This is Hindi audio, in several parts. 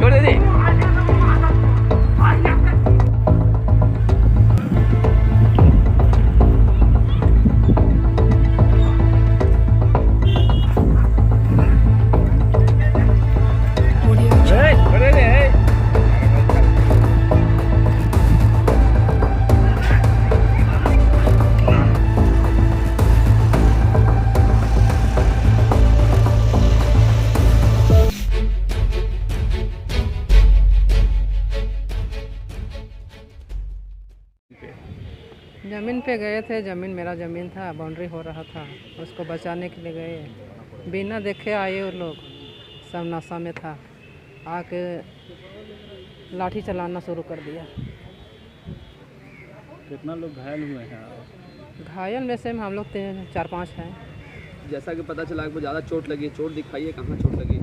छोड़ दे। ज़मीन पे गए थे, ज़मीन मेरा ज़मीन था, बाउंड्री हो रहा था, उसको बचाने के लिए गए। बिना देखे आए वो लोग, सब नशा में था, आके लाठी चलाना शुरू कर दिया। कितना लोग घायल हुए हैं? घायल में से हम लोग 4-5 हैं। जैसा कि पता चला आपको ज़्यादा चोट लगी, चोट दिखाई है, कहाँ चोट लगी?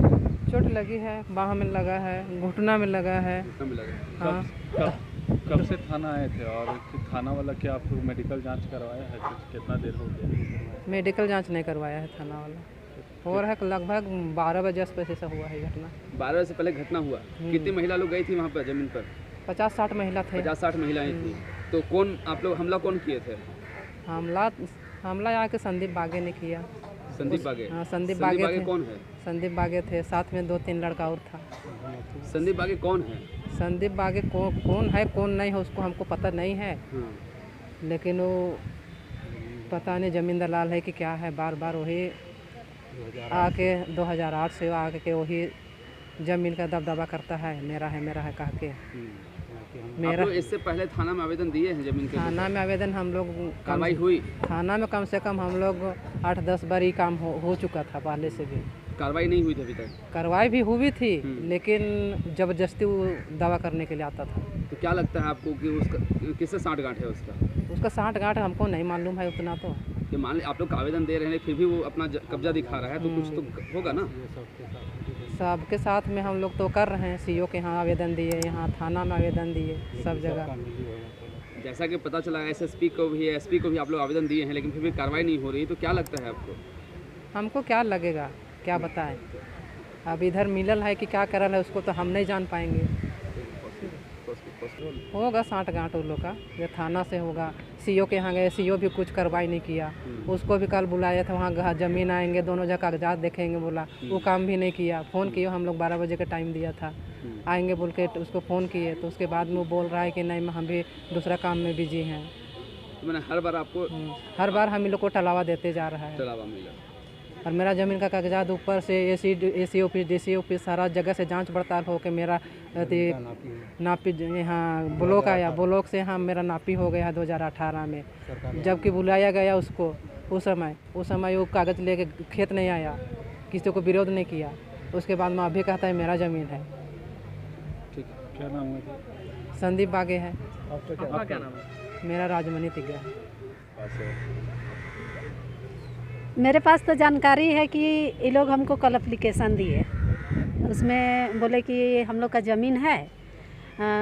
चोट लगी है, बाह में लगा है, घुटना में लगा है। घुटना में लगा है। हाँ। कब से थाना आए थे और थाना वाला क्या आपको मेडिकल जांच करवाया है? कितना देर हो गया? मेडिकल जांच नहीं करवाया है थाना वाला। हो रहा है लगभग 12 बजे आस-पास ऐसा हुआ है घटना। 12 बजे से पहले घटना हुआ। कितनी महिला लोग गई थी वहाँ पर ज़मीन पर? 50-60 महिला थे। 50-60 महिलाएं थी। तो कौन आप लोग हमला कौन किए थे? हमला आके संदीप बागे ने किया। संदीप बागे? हाँ, संदीप बागे थे। कौन है? संदीप बागे थे, साथ में 2-3 लड़का और था। संदीप बागे कौन है? संदीप बागे कौन है कौन नहीं है उसको हमको पता नहीं है, लेकिन वो पता नहीं ज़मीन दलाल है कि क्या है। बार बार वही आके 2008 से आके वही ज़मीन का दबदबा करता है, मेरा है कह के। मेरा इससे पहले थाना में आवेदन दिए हैं ज़मीन के? थाना में आवेदन हम लोग कार्रवाई हुई? थाना में कम से कम हम लोग 8-10 बार ही काम हो चुका था पहले से भी। कार्रवाई नहीं हुई थी अभी तक? कार्रवाई भी हुई थी, लेकिन ज़बरदस्ती वो दावा करने के लिए आता था। तो क्या लगता है आपको कि उसका किससे साँठ-गाँठ है उसका? उसका साँठ-गाँठ हमको नहीं मालूम है उतना। तो कि मान ली आप लोग आवेदन दे रहे हैं फिर भी वो अपना कब्जा दिखा रहा है, तो कुछ तो होगा ना? सबके साथ में हम लोग तो कर रहे हैं। सीओ के यहाँ आवेदन दिए, यहाँ थाना में आवेदन दिए, सब जगह। जैसा कि पता चला एसएसपी को भी एसपी को भी आप लोग आवेदन दिए हैं, लेकिन फिर भी कार्रवाई नहीं हो रही, तो क्या लगता है आपको? हमको क्या लगेगा, क्या बताएं। अब इधर मिलल है कि क्या करल है उसको तो हम नहीं जान पाएंगे। होगा साँठ-गाँठ उन लोग का, ये थाना से होगा। सीओ के यहाँ गए, सीओ भी कुछ कार्रवाई नहीं किया। उसको भी कल बुलाया था, वहाँ ज़मीन आएंगे, दोनों जगह कागजात देखेंगे बोला, वो काम भी नहीं किया। फ़ोन किए, हम लोग 12 बजे का टाइम दिया था, आएंगे बोल के उसको फ़ोन किए, तो उसके बाद में वो बोल रहा है कि नहीं हम भी दूसरा काम में बिजी हैं। तो मैंने हर बार आपको हर बार हम लोग को टलावा देते जा रहा है। टलावा मिला और मेरा ज़मीन का कागजात ऊपर से एसी ऑफिस डीसी ऑफिस सारा जगह से जांच पड़ताल हो के मेरा नापी यहाँ ब्लॉक आया, ब्लॉक से यहाँ मेरा नापी हो गया 2018 में। जबकि बुलाया गया उसको उस समय वो कागज़ लेके खेत नहीं आया, किसी को विरोध नहीं किया। उसके बाद में अभी कहता है मेरा ज़मीन है। ठीक है, क्या नाम है? संदीप बागे है। आपका क्या नाम है? मेरा राजमणि तिग्गा। मेरे पास तो जानकारी है कि ये लोग हमको कल एप्लीकेशन दिए, उसमें बोले कि हम लोग का ज़मीन है,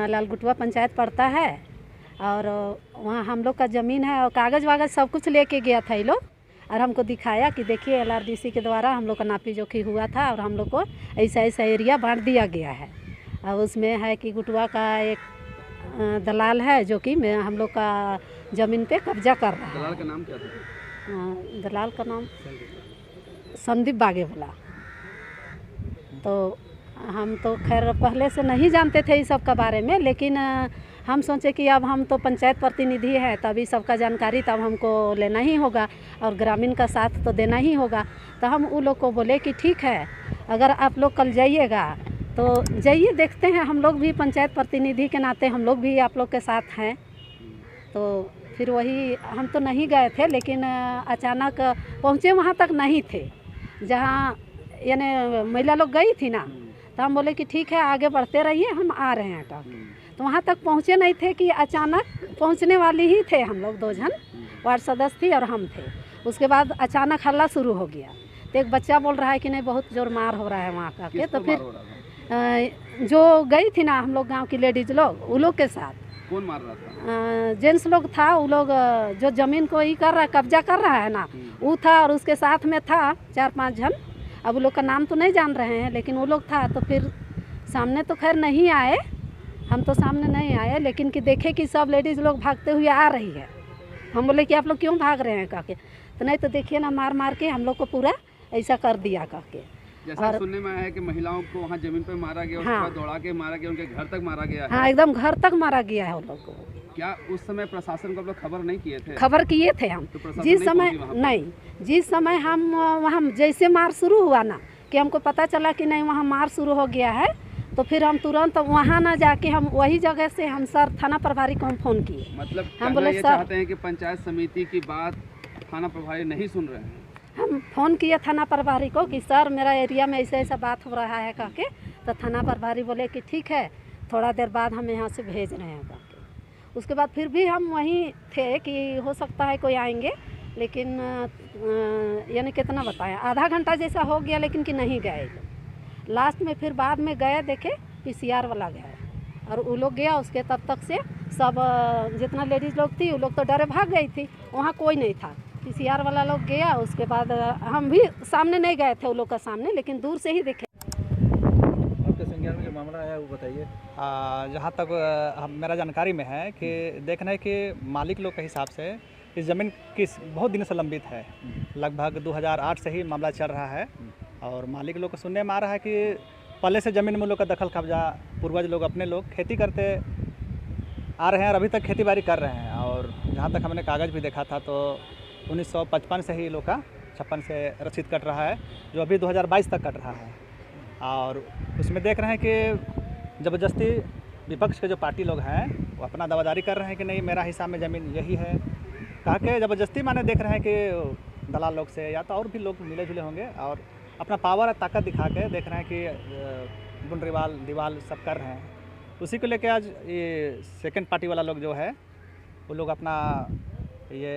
लालगुटवा पंचायत पड़ता है, और वहाँ हम लोग का ज़मीन है, और कागज़ वागज़ सब कुछ लेके गया था ये लोग, और हमको दिखाया कि देखिए LRDC के द्वारा हम लोग का नापी जोखी हुआ था, और हम लोग को ऐसा ऐसा एरिया बांट दिया गया है। अब उसमें है कि गुटवा का एक दलाल है जो कि हम लोग का ज़मीन पे कब्जा कर रहा है। दलाल का नाम क्या था? दलाल का नाम संदीप बागे बोला। तो हम तो खैर पहले से नहीं जानते थे इस सब का बारे में, लेकिन हम सोचे कि अब हम तो पंचायत प्रतिनिधि हैं, तभी सबका जानकारी तब हमको लेना ही होगा, और ग्रामीण का साथ तो देना ही होगा। तो हम उन लोग को बोले कि ठीक है, अगर आप लोग कल जाइएगा तो जाइए, देखते हैं, हम लोग भी पंचायत प्रतिनिधि के नाते हम लोग भी आप लोग के साथ हैं। तो फिर वही हम तो नहीं गए थे, लेकिन अचानक पहुँचे वहाँ तक नहीं थे जहाँ यानी महिला लोग गई थी ना, तो हम बोले कि ठीक है आगे बढ़ते रहिए, हम आ रहे हैं तक। तो वहाँ तक पहुँचे नहीं थे कि अचानक पहुँचने वाली ही थे हम लोग, 2 जन वार्ड सदस्य थी और हम थे। उसके बाद अचानक हल्ला शुरू हो गया, तो एक बच्चा बोल रहा है कि नहीं बहुत जोर मार हो रहा है वहाँ का के। तो फिर जो गई थी ना हम लोग गाँव की लेडीज़ लोग, वो लोग के साथ। कौन मार रहा था? जेंट्स लोग था, वो लोग जो ज़मीन को ही कर रहा है, कब्जा कर रहा है ना, वो था, और उसके साथ में था 4-5 जन। अब वो लोग का नाम तो नहीं जान रहे हैं, लेकिन वो लोग था। तो फिर सामने तो खैर नहीं आए, हम तो सामने नहीं आए, लेकिन कि देखे कि सब लेडीज़ लोग भागते हुए आ रही है। हम बोले कि आप लोग क्यों भाग रहे हैं कह के, तो नहीं तो देखिए ना मार मार के हम लोग को पूरा ऐसा कर दिया कह के। जैसा सुनने में आया है कि महिलाओं को वहाँ जमीन पर मारा गया, उसके बाद दौड़ा के मारा गया, उनके घर तक मारा गया है। हाँ, एकदम घर तक मारा गया है उन लोग को। क्या उस समय प्रशासन को आप लोग खबर नहीं किए थे? खबर किए थे हम, तो जिस समय नहीं, जिस समय हम वहाँ जैसे मार शुरू हुआ ना कि हमको पता चला कि नहीं वहाँ मार शुरू हो गया है, तो फिर हम तुरंत वहाँ ना जाके हम वही जगह से हम सर थाना प्रभारी को हम फ़ोन किए। मतलब हम बोले ये चाहते हैं कि पंचायत समिति की बात थाना प्रभारी नहीं सुन रहे हैं। हम फ़ोन किए थाना प्रभारी को कि सर मेरा एरिया में ऐसा ऐसा बात हो रहा है कह के, तो थाना प्रभारी बोले कि ठीक है, थोड़ा देर बाद हम यहाँ से भेज रहे हैं कह के। उसके बाद फिर भी हम वहीं थे कि हो सकता है कोई आएंगे, लेकिन यानी कितना बताएं, आधा घंटा जैसा हो गया लेकिन कि नहीं गए। लास्ट में फिर बाद में गए, देखे PCR वाला गया और वो लोग गया, उसके तब तक से सब जितना लेडीज़ लोग थी वो लोग तो डरे भाग गई थी, वहाँ कोई नहीं था। PCR वाला लोग गया, उसके बाद हम भी सामने नहीं गए थे वो लोग का सामने, लेकिन दूर से ही देखे। आपके संज्ञान में जो मामला आया वो बताइए। जहाँ तक मेरा जानकारी में है कि देखना है कि मालिक लोग के हिसाब से इस ज़मीन की बहुत दिन से लंबित है, लगभग 2008 से ही मामला चल रहा है। और मालिक लोग को सुनने में आ रहा है कि पहले से ज़मीन में लोग का दखल कब्जा, पूर्वज लोग अपने लोग खेती करते आ रहे हैं और अभी तक खेती बाड़ी कर रहे हैं। और जहाँ तक हमने कागज़ भी देखा था तो 1955 से ही लोग का 56 से रसीद कट रहा है, जो अभी 2022 तक कट रहा है। और उसमें देख रहे हैं कि ज़बरदस्ती विपक्ष के जो पार्टी लोग हैं वो अपना दावादारी कर रहे हैं कि नहीं मेरा हिसाब में ज़मीन यही है, कहा के ज़बरदस्ती माने देख रहे हैं कि दलाल लोग से या तो और भी लोग मिले जुले होंगे और अपना पावर और ताकत दिखा के देख रहे हैं कि बुनरिवाल दीवाल सब कर रहे हैं। उसी को लेके आज ये सेकंड पार्टी वाला लोग जो है वो लोग अपना ये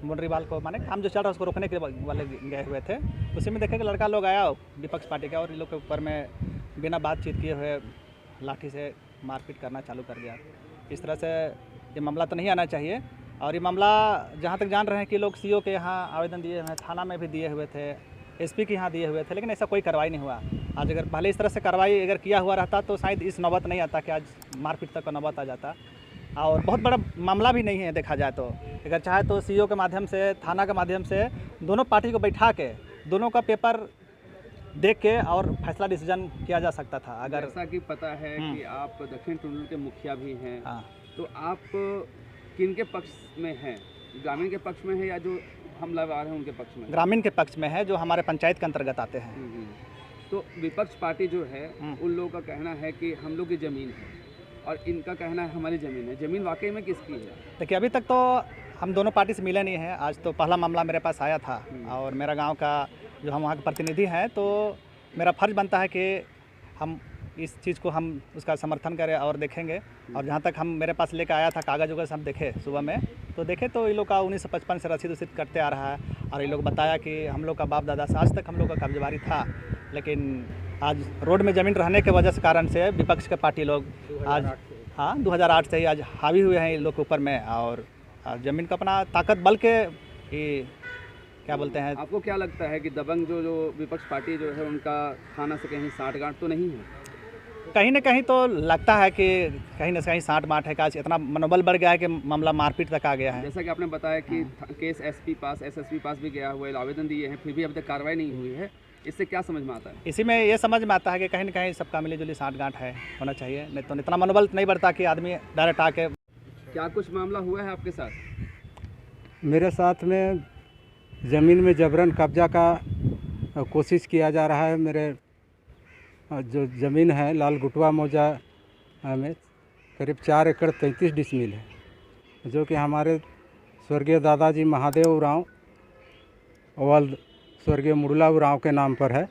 बुनरिवाल को माने काम जो चल रहा है उसको रोकने के वाले गए हुए थे। उसी में देखे कि लड़का लोग आया विपक्ष पार्टी का और इन लोग के ऊपर में बिना बातचीत किए हुए लाठी से मारपीट करना चालू कर दिया। इस तरह से ये मामला तो नहीं आना चाहिए। और ये मामला जहाँ तक जान रहे हैं कि लोग CO के यहाँ आवेदन दिए हुए हैं, थाना में भी दिए हुए थे, SP के यहाँ दिए हुए थे, लेकिन ऐसा कोई कार्रवाई नहीं हुआ। आज अगर पहले इस तरह से कार्रवाई अगर किया हुआ रहता तो शायद इस नौबत नहीं आता कि आज मारपीट तक का नौबत आ जाता। और बहुत बड़ा मामला भी नहीं है देखा जाए तो, अगर चाहे तो CO के माध्यम से, थाना के माध्यम से दोनों पार्टी को बैठा के दोनों का पेपर देख के और फैसला डिसीजन किया जा सकता था। अगर जैसा कि पता है कि आप दक्षिण टुंडल के मुखिया भी हैं, हाँ, तो आप किन के पक्ष में हैं? ग्रामीण के पक्ष में है या जो हमलावर हैं उनके पक्ष में? ग्रामीण के पक्ष में है, जो हमारे पंचायत के अंतर्गत आते हैं। तो विपक्ष पार्टी जो है उन लोगों का कहना है कि हम लोग की ज़मीन है और इनका कहना है हमारी ज़मीन है। ज़मीन वाकई में किसकी है? देखिए अभी तक तो हम दोनों पार्टी से मिले नहीं हैं। आज तो पहला मामला मेरे पास आया था और मेरा गांव का जो हम वहाँ के प्रतिनिधि हैं, तो मेरा फ़र्ज़ बनता है कि हम इस चीज़ को हम उसका समर्थन करें और देखेंगे। और जहाँ तक हम मेरे पास लेकर आया था कागज़ वगैरह हम देखे सुबह में, तो देखे तो ये लोग का 1955 से रसीद करते आ रहा है। और ये लोग बताया कि हम लोग का बाप दादा से आज तक हम लोग का कब्जबारी था, लेकिन आज रोड में ज़मीन रहने के वजह से कारण से विपक्ष के पार्टी लोग आज 2008 से ही आज हावी हुए हैं इन लोग के ऊपर में। और ज़मीन का अपना ताकत बल के क्या बोलते हैं। आपको क्या लगता है कि दबंग जो विपक्ष पार्टी जो है उनका थाना से कहीं साठगांठ तो नहीं है? कहीं ना कहीं तो लगता है कि कहीं ना कहीं साठ बाँट है कि आज इतना मनोबल बढ़ गया है कि मामला मारपीट तक आ गया है। जैसा कि आपने बताया कि केस SP पास, SSP पास भी गया हुआ है, आवेदन दिए हैं, फिर भी अभी तक कार्रवाई नहीं हुई है। इससे क्या समझ में आता है? इसी में ये समझ में आता है कि कहीं ना कहीं सबका मिली जुली साठ गांठ है, होना चाहिए, नहीं तो इतना मनोबल नहीं बढ़ता कि आदमी डायरेक्ट आके। क्या कुछ मामला हुआ है आपके साथ? मेरे साथ में ज़मीन में जबरन कब्जा का कोशिश किया जा रहा है। मेरे जो ज़मीन है लाल गुटवा मौजा में करीब 4 एकड़ 33 डिसमिल है, जो कि हमारे स्वर्गीय दादाजी महादेव उरांव अवल स्वर्गीय मुरला उरांव के नाम पर है।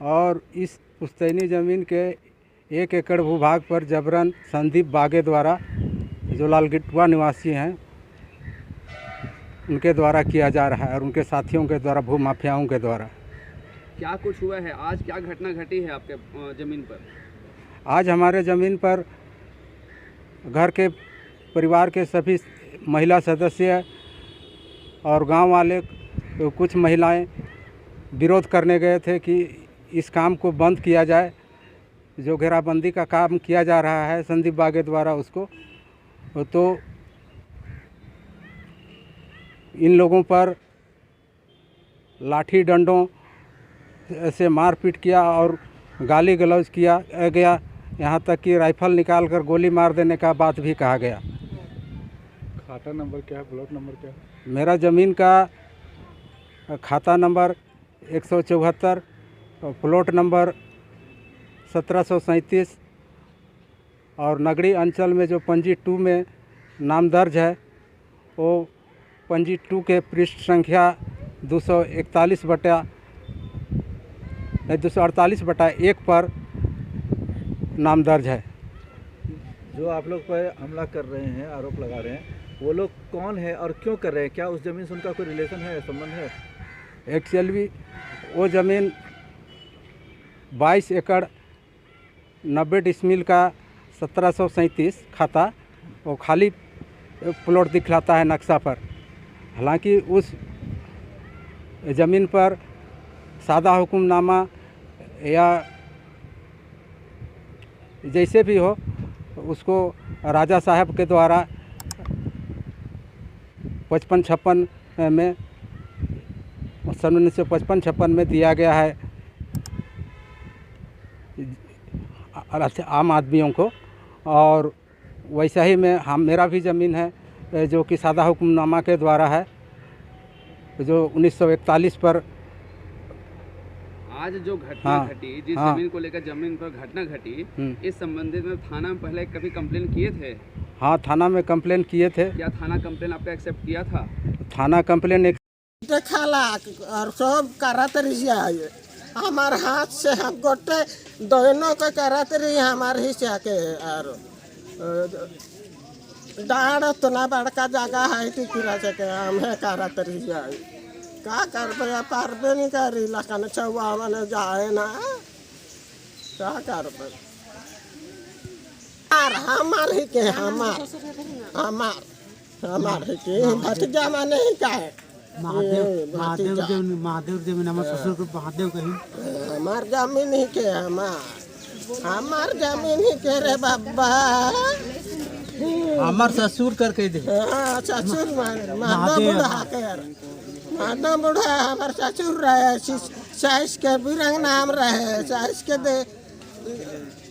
और इस पुश्तैनी ज़मीन के 1 एकड़ भूभाग पर जबरन संदीप बागे द्वारा, जो लाल गुटवा निवासी हैं, उनके द्वारा किया जा रहा है और उनके साथियों के द्वारा, भूमाफियाओं के द्वारा। क्या कुछ हुआ है आज? क्या घटना घटी है आपके ज़मीन पर? आज हमारे ज़मीन पर घर के परिवार के सभी महिला सदस्य और गांव वाले कुछ महिलाएं विरोध करने गए थे कि इस काम को बंद किया जाए। जो घेराबंदी का काम किया जा रहा है संदीप बागे द्वारा उसको, तो इन लोगों पर लाठी डंडों से मारपीट किया और गाली गलौज किया गया, यहाँ तक कि राइफल निकाल कर गोली मार देने का बात भी कहा गया। खाता नंबर क्या है, प्लॉट नंबर क्या है? मेरा ज़मीन का खाता नंबर 174, प्लॉट नंबर 1737 और नगरी अंचल में जो पंजी 2 में नाम दर्ज है वो पंजी 2 के पृष्ठ संख्या 248/1 पर नाम दर्ज है। जो आप लोग पर हमला कर रहे हैं, आरोप लगा रहे हैं, वो लोग कौन है और क्यों कर रहे हैं? क्या उस ज़मीन से उनका कोई रिलेशन है, संबंध है? एक्चुअली वो ज़मीन 22 एकड़ 90 डिसमिल का 1737 खाता वो खाली प्लॉट दिखलाता है नक्शा पर। हालांकि उस ज़मीन पर सादा हुक्मनामा या जैसे भी हो उसको राजा साहब के द्वारा 55-56 में सन 1955-56 में दिया गया है आम आदमियों को, और वैसा ही में मेरा भी ज़मीन है जो कि सादा हुक्मनामा के द्वारा है, जो 1941 पर। आज जो घटना घटी, जिस जमीन को लेकर जमीन पर घटना घटी, इस संबंधित में थाना में पहले कभी कंप्लेन किए थे? हाँ, थाना में कंप्लेन किए थे। क्या थाना कंप्लेन आपने एक्सेप्ट किया था? थाना कंप्लेन देखाला और सब करत रही, हमार हाथ से हम गोटे दोनों को करत रही, हमारे हिस्सा के और डाँड उतना बड़का जगह है कि किरा से के हमें करत रही का करबे, पारबे नहीं करी, लखन चौवा मैंने जाए ना, क्या करबे? हमार ही के हमार ही के भतीजा माने ही का है महादेव देव हमारे ससुर को महादेव कहीं हमार जमीन ही के हमार जमीन ही के रे बाबा, हमार ससुर करके दे। हाँ, ससुर महादेव बुढ़ा के महादेव बुढ़ा हमार ससुर रहे, साइस के बिरंग नाम रहे, साइस के दे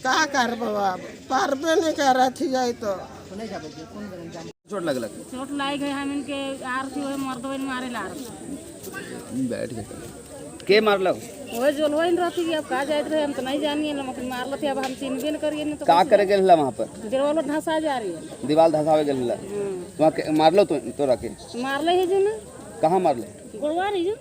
का कर बाबा, पारबे नहीं कर रही थी जाए तो चोट लग चोट लाई गई, हम इनके आर थी वही मर्द वही मारे ला बैठ गए के मार लो वही जो वही रहती, अब कहा जाए रहे हम तो नहीं जानिए, मार लेते, अब हम चिन्हबे न करिए नहीं तो का करे गेल वहाँ पर? दीवार धंसा जा रही है, दीवार धंसावे गेल वहाँ मार लो तो रखे मार ले ही जो ना, कहाँ मार ले? गुड़वा रही जो